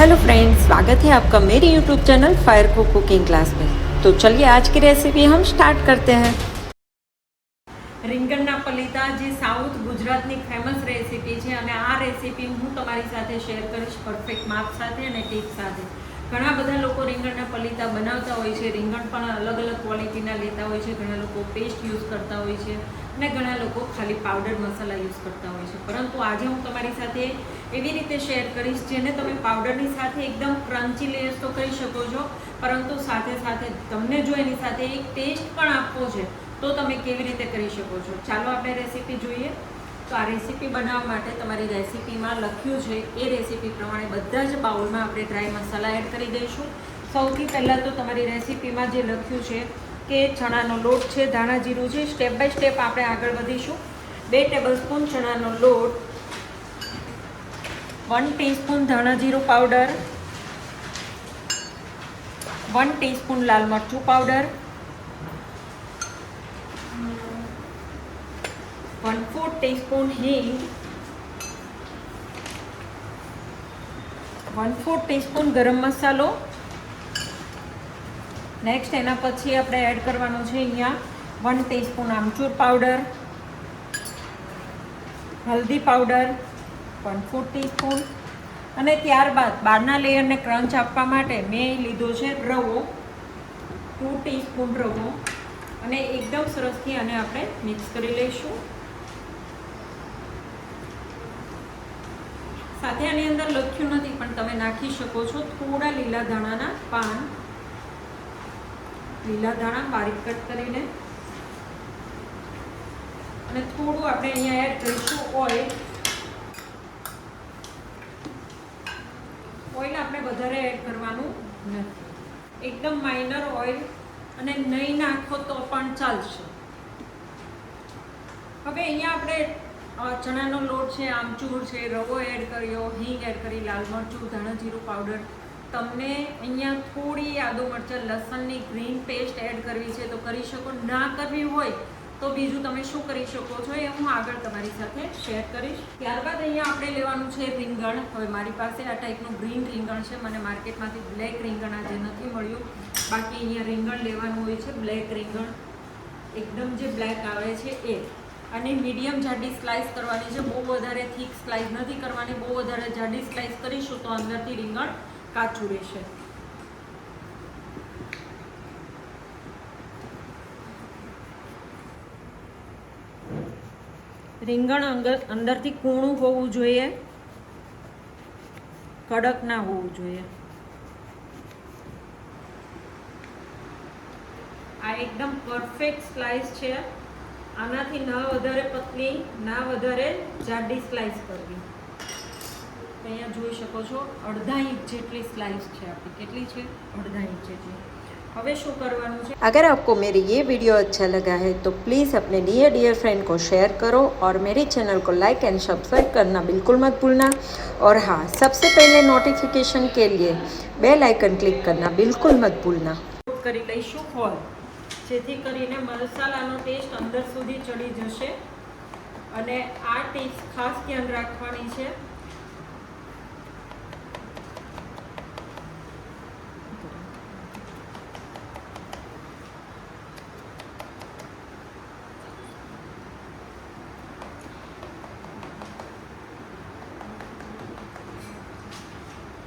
Hello friends, स्वागत है आपका मेरी यूट्यूब चैनल फायर को कुकिंग क्लास में। तो चलिए आज की रेसिपी हम स्टार्ट करते हैं। રીંગણના પલીતા જે સાઉથ ગુજરાતની ફેમસ રેસીપી છે અને આ રેસીપી હું તમારી સાથે શેર કરીશ પરફેક્ટ માપ સાથે અને ટીપ સાથે। ઘણા બધા લોકો રીંગણના પલીતા બનાવતા હોય છે, રીંગણ પણ અલગ અલગ ક્વોલિટીના લેતા હોય છે, ઘણા લોકો પેસ્ટ યુઝ કરતા હોય છે અને ઘણા લોકો ખાલી પાવડર મસાલા યુઝ કરતા હોય છે। પરંતુ આજે હું તમારી સાથે એવી રીતે શેર કરીશ જેને તમે પાવડરની સાથે એકદમ ક્રન્ચી લેયર્સ તો કરી શકો છો, પરંતુ સાથે સાથે તમને જો એની સાથે એક ટેસ્ટ પણ આપવો છે તો તમે કેવી રીતે કરી શકો છો। ચાલો આપણે રેસીપી જોઈએ। તો આ રેસીપી બનાવવા માટે તમારી રેસીપીમાં લખ્યું છે એ રેસીપી પ્રમાણે બધા જ બાઉલમાં આપણે ડ્રાય મસાલા એડ કરી દઈશું। સૌથી પહેલાં તો તમારી રેસીપીમાં જે લખ્યું છે કે ચણાનો લોટ છે, ધાણા જીરું છે, સ્ટેપ બાય સ્ટેપ આપણે આગળ વધીશું। 2 ટેબલસ્પૂન ચણાનો લોટ, 1 ટીસ્પૂન ધાણા જીરું પાવડર, 1 ટીસ્પૂન લાલ મરચું પાવડર, 1/4 ટીસ્પૂન હિંગ, 1/4 ટીસ્પૂન ગરમ મસાલો। નેક્સ્ટ એના પછી આપણે એડ કરવાનું છે અહીંયા 1 ટીસ્પૂન આમચૂર પાવડર, હલ્દી પાવડર 1/4 ટીસ્પૂન અને ત્યારબાદ બહારના લેયરને ક્રંચ આપવા માટે મેં લીધો છે રવો 2 ટીસ્પૂન રવો અને એકદમ સરસથી આને આપણે મિક્સ કરી લઈશું। સાથે આની અંદર લખ્યું નથી પણ તમે નાખી શકો છો થોડા લીલા ધાણાના પાન, લીલા ધાણા બારીક કટ કરીને, અને થોડું આપણે અહીંયા એડ કરીશું ઓઇલ। ઓઇલ આપણે વધારે એડ કરવાનું નથી, એકદમ માઇનર ઓઇલ, અને નહીં નાખો તો પણ ચાલશે। હવે અહીંયા આપણે ચણાનો લોટ છે, આમચૂર છે, રવો એડ કર્યો, હિંગ એડ કરી, લાલ મરચું, ધાણા જીરું પાવડર। તમને અહીંયા થોડી આદુ મરચાં લસણની ગ્રીન પેસ્ટ એડ કરવી છે તો કરી શકો, ના કરવી હોય તો બીજું તમે શું કરી શકો છો એ હું આગળ તમારી સાથે શેર કરીશ। ત્યારબાદ અહીંયા આપણે લેવાનું છે રીંગણ। હવે મારી પાસે આ ટાઈપનું ગ્રીન રીંગણ છે, મને માર્કેટમાંથી બ્લેક રીંગણ આજે નથી મળ્યું, બાકી અહીંયા રીંગણ લેવાનું હોય છે બ્લેક રીંગણ, એકદમ જે બ્લેક આવે છે એ। અને મીડિયમ જાડી સ્લાઇસ કરવાની છે, બહુ વધારે થીક સ્લાઇસ નથી કરવાની, બહુ વધારે જાડી સ્લાઇસ કરીશું તો અંદરથી રીંગણ કાચું રહેશે। રીંગણ અંદરથી કૂણું હોવું જોઈએ, કડક ના હોવું જોઈએ। આ એકદમ પરફેક્ટ સ્લાઇસ છે, આનાથી ના વધારે પતલી ના વધારે જાડી સ્લાઇસ કરવી। અહીંયા જોઈ શકો છો 1/2 ઇંચ જેટલી स्लाइस है आपकी, કેટલી છે 1/2 इंच જેટલી। હવે શું કરવાનું છે, अगर आपको मेरी ये वीडियो अच्छा लगा है तो प्लीज़ अपने डियर फ्रेंड को शेयर करो और मेरे चैनल को लाइक एंड सब्सक्राइब करना बिल्कुल मत भूलना। और हाँ, सबसे पहले नोटिफिकेशन के लिए बेल आइकन क्लिक करना बिल्कुल मत भूलना। કરી લઈશું ફોલ, જેથી કરીને મસાલાનો ટેસ્ટ અંદર સુધી ચડી જશે। અને આ ટિપ્સ ખાસ ધ્યાન રાખવાની છે,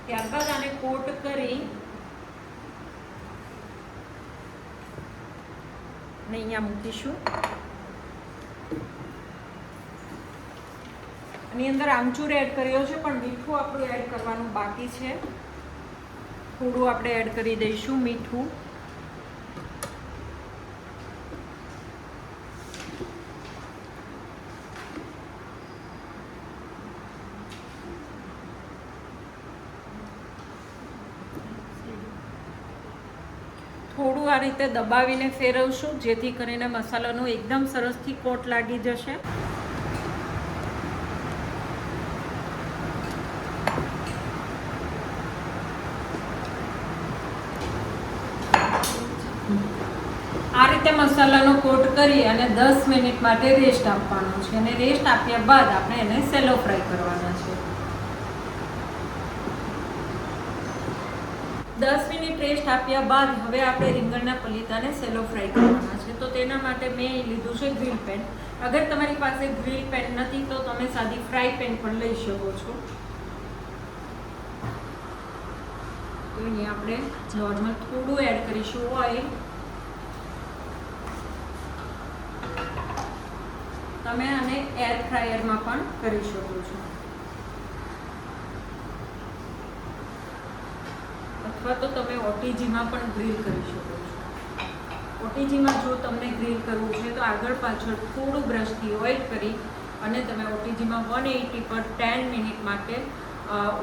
ત્યારબાદ આને કોટ કરી અને અહીંયા મૂકીશું। આની અંદર આમચૂર એડ કર્યો છે પણ મીઠું આપણું એડ કરવાનું બાકી છે, થોડું આપણે એડ કરી દઈશું મીઠું। થોડું આ રીતે દબાવીને ફેરવશું જેથી કરીને મસાલાનો એકદમ સરસથી કોટ લાગી જશે। આ રીતે મસાલાનો કોટ કરી અને 10 મિનિટ માટે રેસ્ટ આપવાનો છે, અને રેસ્ટ આપ્યા બાદ આપણે એને સેલો ફ્રાય કરવાના છે। 10 મિનિટ રેસ્ટ આપ્યા બાદ હવે આપણે રીંગણના પલીતાને સેલો ફ્રાય કરવાના છે. તો તેના માટે મેં લીધું છે ગ્રીલ પેન. અગર તમારી પાસે ગ્રીલ પેન નથી તો તમે સાદી ફ્રાય પેન પણ લઈ શકો છો. તો અહીંયા આપણે નોર્મલ થોડું એડ કરીશું ઓઇલ. તમે આને એર ફ્રાયરમાં પણ કરી શકો છો અથવા તો તમે ઓટીજીમાં પણ ગ્રીલ કરી શકો છો. ઓટીજીમાં જો તમને ગ્રીલ કરવું છે તો આગળ પાછળ થોડું બ્રશથી ઓઇલ કરી અને તમે ઓટીજીમાં 180 પર 10 મિનિટ માટે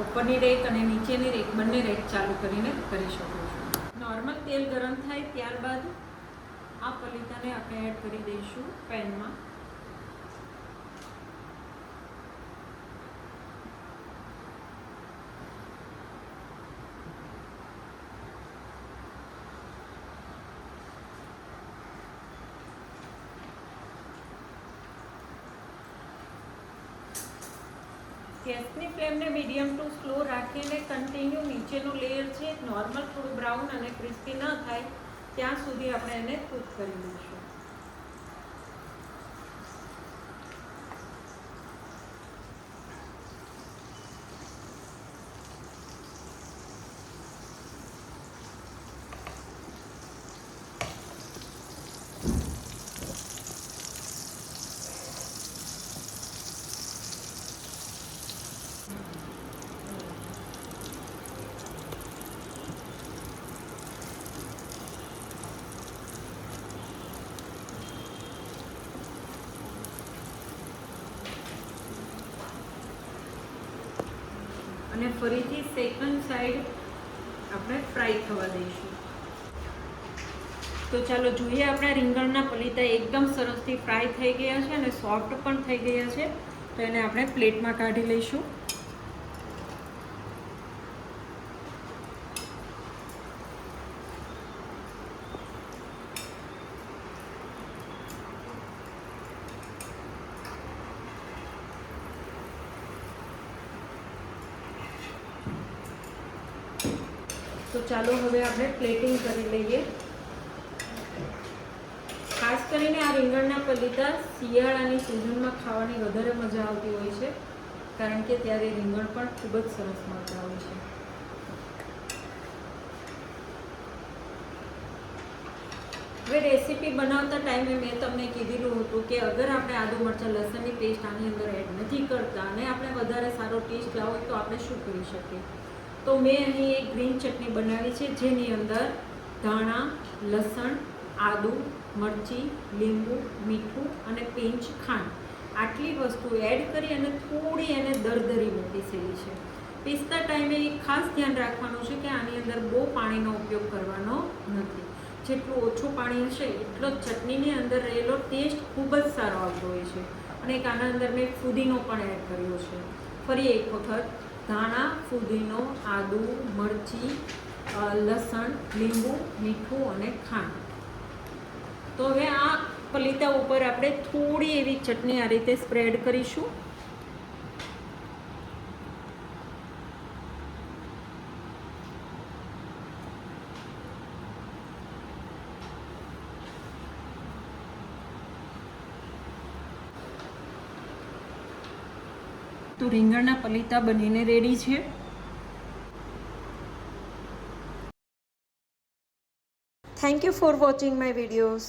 ઉપરની રેક અને નીચેની રેક બંને રેક ચાલુ કરીને કરી શકો છો. નોર્મલ તેલ ગરમ થાય ત્યારબાદ આ પલીતાને આપણે એડ કરી દઈશું પેનમાં. ગેસની ફ્લેમને મીડિયમ ટુ સ્લો રાખીને કન્ટિન્યુ નીચેનું લેયર છે નોર્મલ થોડું બ્રાઉન અને ક્રિસ્પી ન થાય ત્યાં સુધી આપણે એને કૂક કરી લઈશું. અને ફરીથી સેકન્ડ સાઈડ આપણે ફ્રાય થવા દઈશું. તો ચાલો જોઈએ, આપણા રીંગણના પલીતા એકદમ સરસથી ફ્રાય થઈ ગયા છે અને સોફ્ટ પણ થઈ ગયા છે. તો એને આપણે પ્લેટમાં કાઢી લઈશું. તો ચાલો હવે આપણે પ્લેટિંગ કરી લઈએ. ખાસ કરીને આ રીંગણના પલીતા શિયાળાની સિઝનમાં ખાવાની વધારે મજા આવતી હોય છે, કારણ કે ત્યારે રીંગણ પણ ખૂબ જ સરસ મળતા હોય છે. હવે રેસીપી બનાવતા ટાઈમે મેં તમને કીધેલું હતું કે અગર આપણે આદુ મરચાં લસણની પેસ્ટ આની અંદર એડ નથી કરતા અને આપણે વધારે સારો ટેસ્ટ લાવવો હોય તો આપણે શું કરી શકીએ. તો મેં અહીં એક ગ્રીન ચટણી બનાવી છે, જેની અંદર ધાણા, લસણ, આદુ, મરચી, લીંબુ, મીઠું અને પિંચ ખાંડ આટલી વસ્તુ એડ કરી અને થોડી એને દરદરી પીસેલી છે. પીસતા ટાઈમે ખાસ ધ્યાન રાખવાનું છે કે આની અંદર બહુ પાણીનો ઉપયોગ કરવાનો નથી. જેટલું ઓછું પાણી હશે એટલો જ ચટણીની અંદર રહેલો ટેસ્ટ ખૂબ જ સારો આવતો હોય છે. અને એક આના અંદર મેં ફુદીનો પણ એડ કર્યો છે. ફરી એક વખત ધાણા, ફુદીનો, આદુ, મરચી, લસણ, લીંબુ, મીઠું અને ખાંડ. તો હવે આ પલીતા ઉપર આપણે થોડી એવી ચટણી આ રીતે સ્પ્રેડ કરીશું. તો રીંગણના પલીતા બનીને રેડી છે. Thank you for watching my videos.